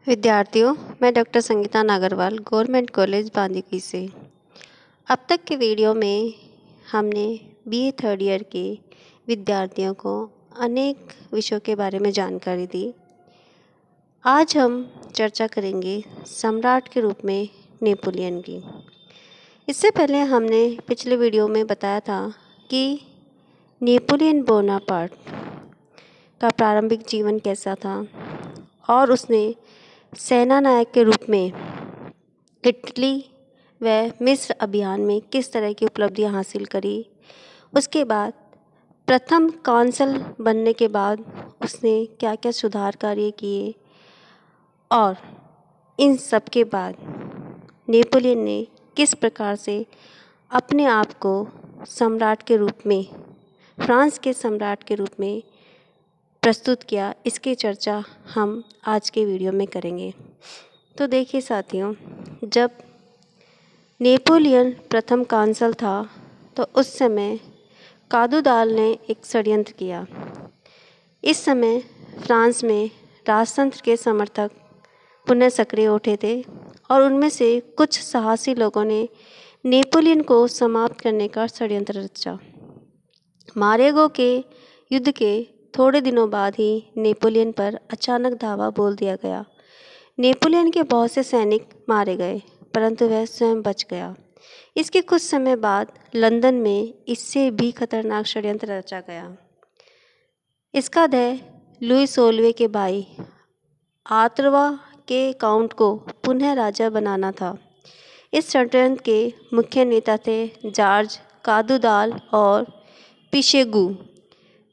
विद्यार्थियों, मैं doctor Sangeeta Nagarwal government college Bandikui से। अब तक के वीडियो में हमने बीए थर्ड ईयर के विद्यार्थियों को अनेक विषयों के बारे में जानकारी दी। आज हम चर्चा करेंगे सम्राट के रूप में नेपोलियन की। इससे पहले हमने पिछले वीडियो में बताया था कि नेपोलियन बोनापार्ट का प्रारंभिक जीवन कैसा था और उसने सेना नायक के रूप में इटली व मिस्र अभियान में किस तरह की उपलब्धियां हासिल करी। उसके बाद प्रथम कांसल बनने के बाद उसने क्या क्या सुधार कार्य किए और इन सब के बाद नेपोलियन ने किस प्रकार से अपने आप को सम्राट के रूप में, फ्रांस के सम्राट के रूप में प्रस्तुत किया, इसकी चर्चा हम आज के वीडियो में करेंगे। तो देखिए साथियों, जब नेपोलियन प्रथम कांसल था तो उस समय कादूदाल ने एक षड्यंत्र किया। इस समय फ्रांस में राजतंत्र के समर्थक पुनः सक्रिय उठे थे और उनमें से कुछ साहसी लोगों ने नेपोलियन को समाप्त करने का षड्यंत्र रचा। मारेगो के युद्ध के थोड़े दिनों बाद ही नेपोलियन पर अचानक धावा बोल दिया गया। नेपोलियन के बहुत से सैनिक मारे गए, परंतु वह स्वयं बच गया। इसके कुछ समय बाद लंदन में इससे भी खतरनाक षड्यंत्र रचा गया। इसका ध्येय लुई 16वें के भाई आर्तवा के काउंट को पुनः राजा बनाना था। इस षड्यंत्र के मुख्य नेता थे जॉर्ज कादूदाल और पिशेगू।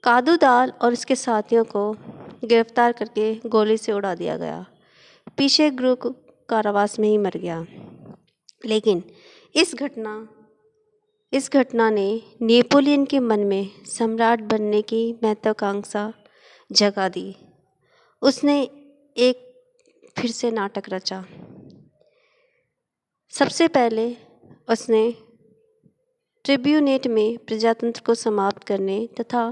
कादूदाल और उसके साथियों को गिरफ्तार करके गोली से उड़ा दिया गया। पिशेगू कारावास में ही मर गया। लेकिन इस घटना ने नेपोलियन के मन में सम्राट बनने की महत्वाकांक्षा जगा दी। उसने एक फिर से नाटक रचा। सबसे पहले उसने ट्रिब्यूनेट में प्रजातंत्र को समाप्त करने तथा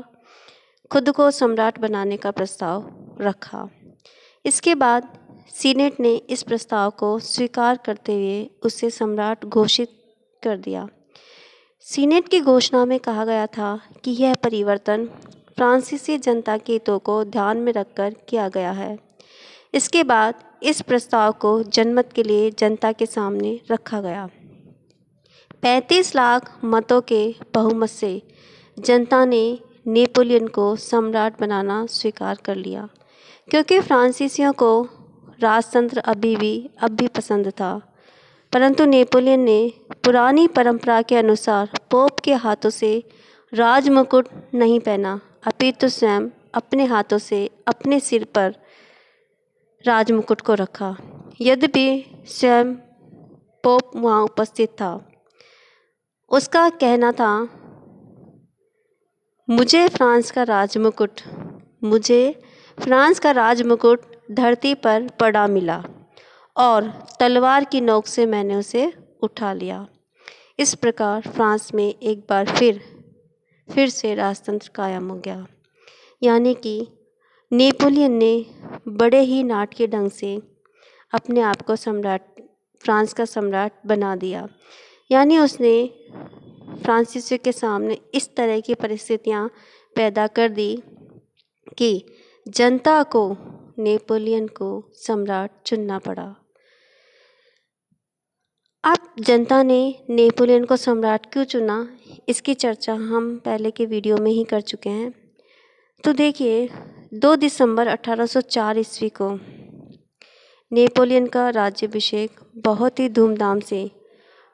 खुद को सम्राट बनाने का प्रस्ताव रखा। इसके बाद सीनेट ने इस प्रस्ताव को स्वीकार करते हुए उसे सम्राट घोषित कर दिया। सीनेट की घोषणा में कहा गया था कि यह परिवर्तन फ्रांसीसी जनता के हितों को ध्यान में रखकर किया गया है। इसके बाद इस प्रस्ताव को जनमत के लिए जनता के सामने रखा गया। 35 लाख मतों के बहुमत से जनता ने नेपोलियन को सम्राट बनाना स्वीकार कर लिया, क्योंकि फ्रांसीसियों को राजतंत्र अब भी पसंद था। परंतु नेपोलियन ने पुरानी परंपरा के अनुसार पोप के हाथों से राजमुकुट नहीं पहना, अपितु स्वयं अपने हाथों से अपने सिर पर राजमुकुट को रखा। यद्यपि स्वयं पोप वहाँ उपस्थित था। उसका कहना था, मुझे फ्रांस का राजमुकुट धरती पर पड़ा मिला और तलवार की नोक से मैंने उसे उठा लिया। इस प्रकार फ्रांस में एक बार फिर से राजतंत्र कायम हो गया। यानी कि नेपोलियन ने बड़े ही नाटकीय ढंग से अपने आप को फ्रांस का सम्राट बना दिया। यानी उसने फ्रांसीसियों के सामने इस तरह की परिस्थितियां पैदा कर दी कि जनता को नेपोलियन को सम्राट चुनना पड़ा। अब जनता ने नेपोलियन को सम्राट क्यों चुना, इसकी चर्चा हम पहले के वीडियो में ही कर चुके हैं। तो देखिए, 2 दिसंबर 1804 ईस्वी को नेपोलियन का राज्याभिषेक बहुत ही धूमधाम से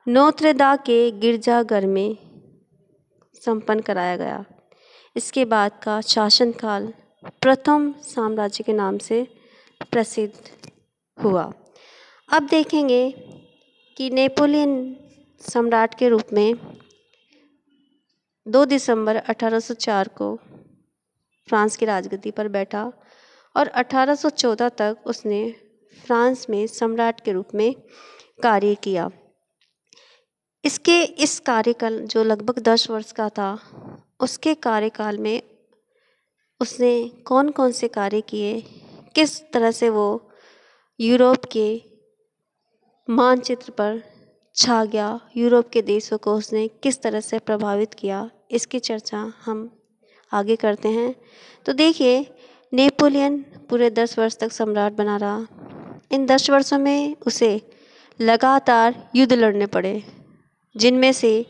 नोत्रे-दाम के गिरजाघर में संपन्न कराया गया। इसके बाद का शासनकाल प्रथम साम्राज्य के नाम से प्रसिद्ध हुआ। अब देखेंगे कि नेपोलियन सम्राट के रूप में 2 दिसंबर 1804 को फ्रांस की राजगद्दी पर बैठा और 1814 तक उसने फ्रांस में सम्राट के रूप में कार्य किया। इस कार्यकाल जो लगभग 10 वर्ष का था, उसके कार्यकाल में उसने कौन कौन से कार्य किए, किस तरह से वो यूरोप के मानचित्र पर छा गया, यूरोप के देशों को उसने किस तरह से प्रभावित किया, इसकी चर्चा हम आगे करते हैं। तो देखिए, नेपोलियन पूरे 10 वर्ष तक सम्राट बना रहा। इन 10 वर्षों में उसे लगातार युद्ध लड़ने पड़े, जिनमें से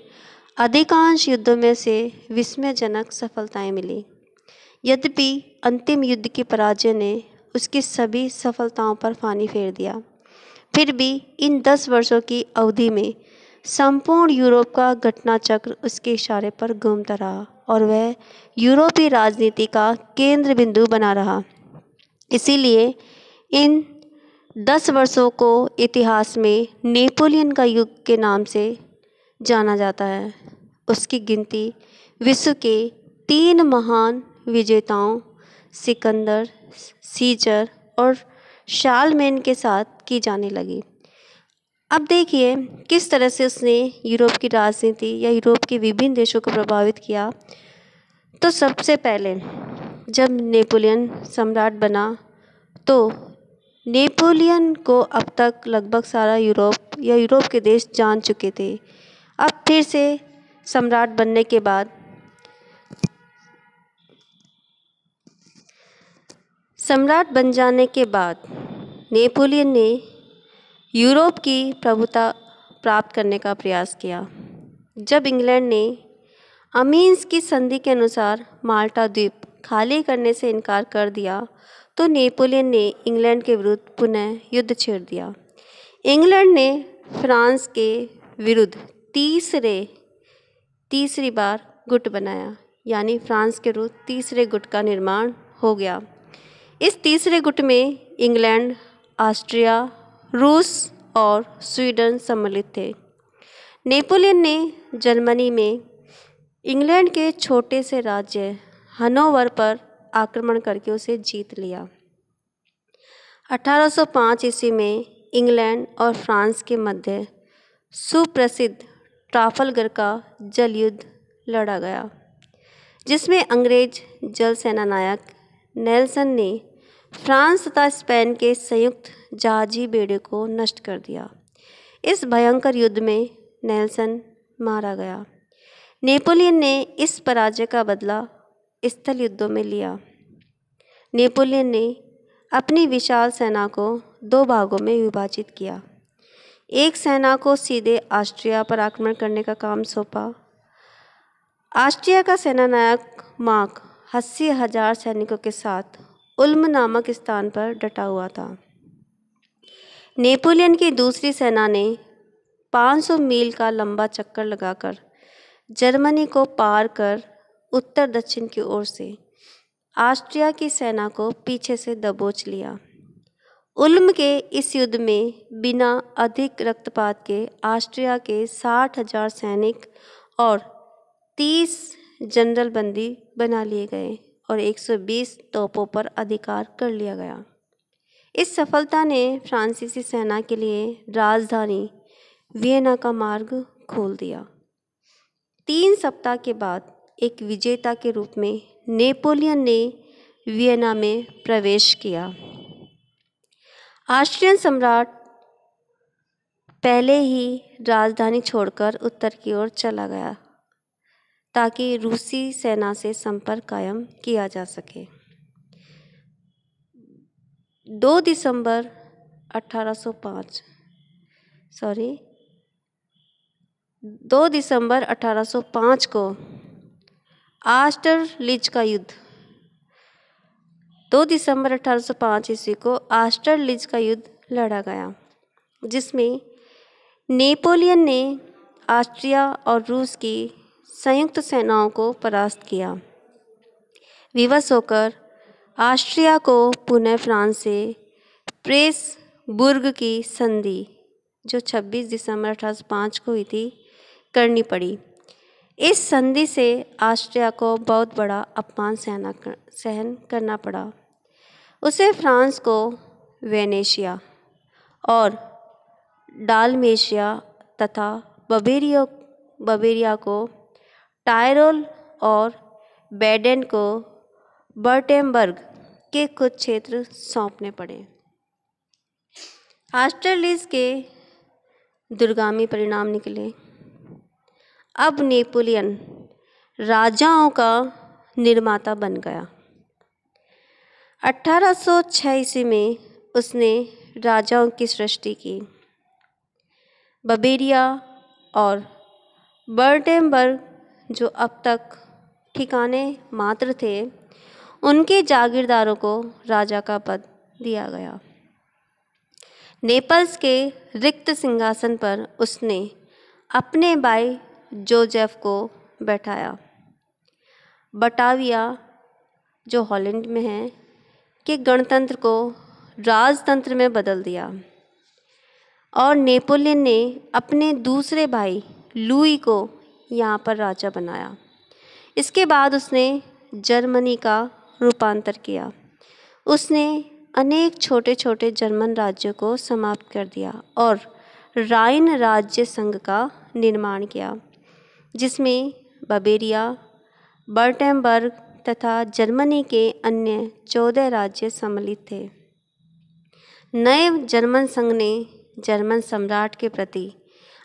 अधिकांश युद्धों में से विस्मयजनक सफलताएं मिली। यद्यपि अंतिम युद्ध की पराजय ने उसकी सभी सफलताओं पर पानी फेर दिया, फिर भी इन 10 वर्षों की अवधि में संपूर्ण यूरोप का घटनाचक्र उसके इशारे पर घूमता रहा और वह यूरोपीय राजनीति का केंद्र बिंदु बना रहा। इसीलिए इन 10 वर्षों को इतिहास में नेपोलियन का युग के नाम से जाना जाता है। उसकी गिनती विश्व के 3 महान विजेताओं सिकंदर, सीजर और शार्लमेन के साथ की जाने लगी। अब देखिए किस तरह से उसने यूरोप की राजनीति या यूरोप के विभिन्न देशों को प्रभावित किया। तो सबसे पहले जब नेपोलियन सम्राट बना तो नेपोलियन को अब तक लगभग सारा यूरोप या यूरोप के देश जान चुके थे। अब फिर से सम्राट बनने के बाद सम्राट बन जाने के बाद नेपोलियन ने यूरोप की प्रभुता प्राप्त करने का प्रयास किया। जब इंग्लैंड ने अमीन्स की संधि के अनुसार माल्टा द्वीप खाली करने से इनकार कर दिया तो नेपोलियन ने इंग्लैंड के विरुद्ध पुनः युद्ध छेड़ दिया। इंग्लैंड ने फ्रांस के विरुद्ध तीसरी बार गुट बनाया, यानी फ्रांस के विरुद्ध तीसरे गुट का निर्माण हो गया। इस तीसरे गुट में इंग्लैंड, ऑस्ट्रिया, रूस और स्वीडन सम्मिलित थे। नेपोलियन ने जर्मनी में इंग्लैंड के छोटे से राज्य हनोवर पर आक्रमण करके उसे जीत लिया। 1805 ईस्वी में इंग्लैंड और फ्रांस के मध्य सुप्रसिद्ध ट्राफलगर का जल युद्ध लड़ा गया, जिसमें अंग्रेज जल सेना नायक नेल्सन ने फ्रांस तथा स्पेन के संयुक्त जहाजी बेड़े को नष्ट कर दिया। इस भयंकर युद्ध में नेल्सन मारा गया। नेपोलियन ने इस पराजय का बदला स्थल युद्धों में लिया। नेपोलियन ने अपनी विशाल सेना को 2 भागों में विभाजित किया। एक सेना को सीधे ऑस्ट्रिया पर आक्रमण करने का काम सौंपा। ऑस्ट्रिया का सेनानायक मार्क 80,000 सैनिकों के साथ उल्म नामक स्थान पर डटा हुआ था। नेपोलियन की दूसरी सेना ने 500 मील का लंबा चक्कर लगाकर जर्मनी को पार कर उत्तर दक्षिण की ओर से ऑस्ट्रिया की सेना को पीछे से दबोच लिया। उल्म के इस युद्ध में बिना अधिक रक्तपात के ऑस्ट्रिया के 60,000 सैनिक और 30 जनरल बंदी बना लिए गए और 120 तोपों पर अधिकार कर लिया गया। इस सफलता ने फ्रांसीसी सेना के लिए राजधानी वियना का मार्ग खोल दिया। 3 सप्ताह के बाद एक विजेता के रूप में नेपोलियन ने वियना में प्रवेश किया। ऑस्ट्रियन सम्राट पहले ही राजधानी छोड़कर उत्तर की ओर चला गया ताकि रूसी सेना से संपर्क कायम किया जा सके। 2 दिसंबर 1805 को ऑस्टरलिच का युद्ध 2 दिसंबर 1805 ईस्वी को ऑस्टरलिच का युद्ध लड़ा गया, जिसमें नेपोलियन ने ऑस्ट्रिया और रूस की संयुक्त सेनाओं को परास्त किया। विवश होकर ऑस्ट्रिया को पुनः फ्रांस से प्रेसबुर्ग की संधि, जो 26 दिसंबर 1805 को हुई थी, करनी पड़ी। इस संधि से ऑस्ट्रिया को बहुत बड़ा अपमान सहन करना पड़ा। उसे फ्रांस को वेनेशिया और डालमेशिया तथा बवेरिया को टायरोल और बैडेन को बर्टेमबर्ग के कुछ क्षेत्र सौंपने पड़े। ऑस्ट्रेलिस के दूरगामी परिणाम निकले। अब नेपोलियन राजाओं का निर्माता बन गया। 1806 ईस्वी में उसने राजाओं की सृष्टि की। बवेरिया और बर्टेमबर्ग जो अब तक ठिकाने मात्र थे, उनके जागीरदारों को राजा का पद दिया गया। नेपल्स के रिक्त सिंहासन पर उसने अपने भाई जोसेफ को बैठाया। बटाविया जो हॉलैंड में है के गणतंत्र को राजतंत्र में बदल दिया और नेपोलियन ने अपने दूसरे भाई लुई को यहाँ पर राजा बनाया। इसके बाद उसने जर्मनी का रूपांतर किया। उसने अनेक छोटे छोटे जर्मन राज्यों को समाप्त कर दिया और राइन राज्य संघ का निर्माण किया, जिसमें बवेरिया, बर्टेमबर्ग तथा जर्मनी के अन्य 14 राज्य सम्मिलित थे। नए जर्मन संघ ने जर्मन सम्राट के प्रति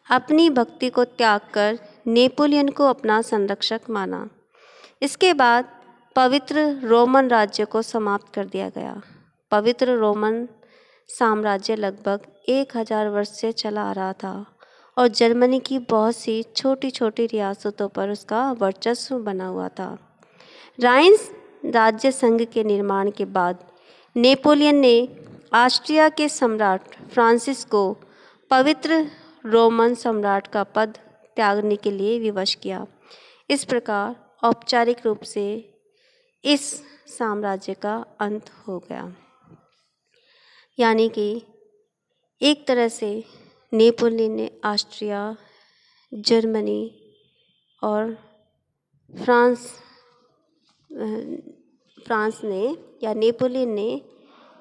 अपनी भक्ति को त्याग कर नेपोलियन को अपना संरक्षक माना। इसके बाद पवित्र रोमन राज्य को समाप्त कर दिया गया। पवित्र रोमन साम्राज्य लगभग 1000 वर्ष से चला आ रहा था और जर्मनी की बहुत सी छोटी छोटी रियासतों पर उसका वर्चस्व बना हुआ था। राइन राज्य संघ के निर्माण के बाद नेपोलियन ने ऑस्ट्रिया के सम्राट फ्रांसिस को पवित्र रोमन सम्राट का पद त्यागने के लिए विवश किया। इस प्रकार औपचारिक रूप से इस साम्राज्य का अंत हो गया। यानी कि एक तरह से नेपोलियन ने ऑस्ट्रिया, जर्मनी और फ्रांस ने या नेपोलियन ने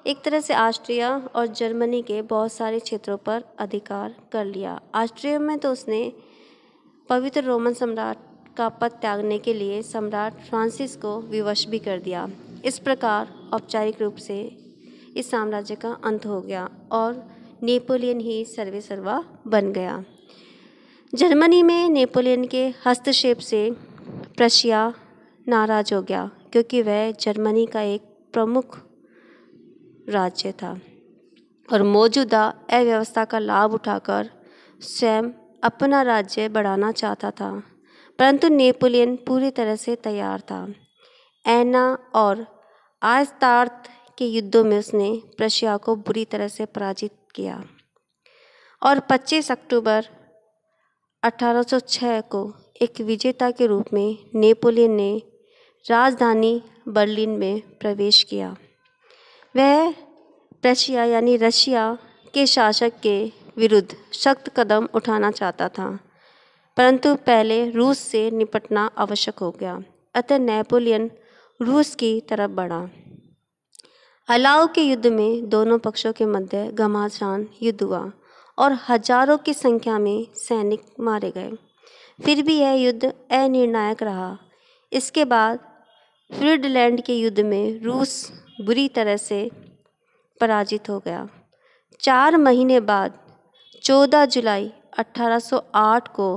एक तरह से ऑस्ट्रिया और जर्मनी के बहुत सारे क्षेत्रों पर अधिकार कर लिया। ऑस्ट्रिया में तो उसने पवित्र रोमन सम्राट का पद त्यागने के लिए सम्राट फ्रांसिस को विवश भी कर दिया। इस प्रकार औपचारिक रूप से इस साम्राज्य का अंत हो गया और नेपोलियन ही सर्वे सर्वा बन गया। जर्मनी में नेपोलियन के हस्तक्षेप से प्रशिया नाराज हो गया, क्योंकि वह जर्मनी का एक प्रमुख राज्य था और मौजूदा अव्यवस्था का लाभ उठाकर स्वयं अपना राज्य बढ़ाना चाहता था। परंतु नेपोलियन पूरी तरह से तैयार था। एना और आयस्तार्त के युद्धों में उसने प्रशिया को बुरी तरह से पराजित किया और 25 अक्टूबर 1806 को एक विजेता के रूप में नेपोलियन ने राजधानी बर्लिन में प्रवेश किया। वह प्रशिया यानी रशिया के शासक के विरुद्ध सख्त कदम उठाना चाहता था, परंतु पहले रूस से निपटना आवश्यक हो गया। अतः नेपोलियन रूस की तरफ बढ़ा। अलाव के युद्ध में दोनों पक्षों के मध्य घमासान युद्ध हुआ और हजारों की संख्या में सैनिक मारे गए। फिर भी यह युद्ध अनिर्णायक रहा। इसके बाद फ्रीडलैंड के युद्ध में रूस बुरी तरह से पराजित हो गया। 4 महीने बाद 14 जुलाई 1808 को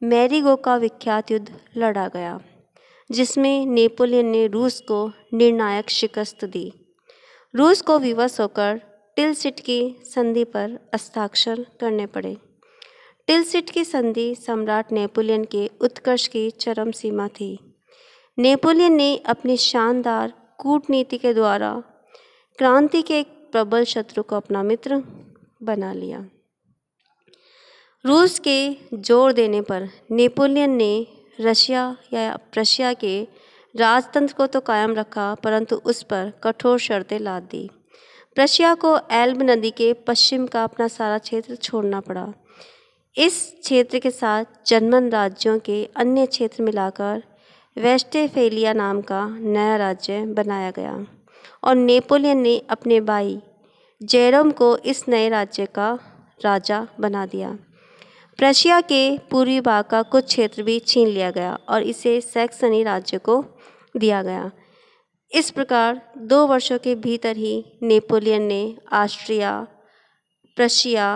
मैरीगो का विख्यात युद्ध लड़ा गया, जिसमें नेपोलियन ने रूस को निर्णायक शिकस्त दी। रूस को विवश होकर टिलसिट की संधि पर हस्ताक्षर करने पड़े। टिलसिट की संधि सम्राट नेपोलियन के उत्कर्ष की चरम सीमा थी। नेपोलियन ने अपनी शानदार कूटनीति के द्वारा क्रांति के एक प्रबल शत्रु को अपना मित्र बना लिया। रूस के जोर देने पर नेपोलियन ने रशिया या प्रशिया के राजतंत्र को तो कायम रखा, परंतु उस पर कठोर शर्तें लाद दी। प्रशिया को एल्ब नदी के पश्चिम का अपना सारा क्षेत्र छोड़ना पड़ा। इस क्षेत्र के साथ जर्मन राज्यों के अन्य क्षेत्र मिलाकर वेस्टफेलिया नाम का नया राज्य बनाया गया और नेपोलियन ने अपने भाई जेरोम को इस नए राज्य का राजा बना दिया। प्रशिया के पूर्वी भाग का कुछ क्षेत्र भी छीन लिया गया और इसे सैक्सनी राज्य को दिया गया। इस प्रकार 2 वर्षों के भीतर ही नेपोलियन ने ऑस्ट्रिया, प्रशिया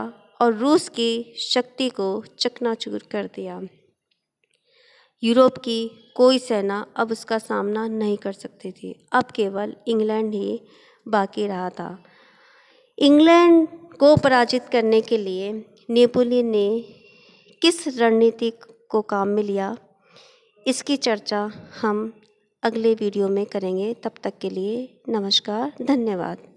और रूस की शक्ति को चकनाचूर कर दिया। यूरोप की कोई सेना अब उसका सामना नहीं कर सकती थी। अब केवल इंग्लैंड ही बाकी रहा था। इंग्लैंड को पराजित करने के लिए नेपोलियन ने किस रणनीति को काम में लिया, इसकी चर्चा हम अगले वीडियो में करेंगे। तब तक के लिए नमस्कार, धन्यवाद।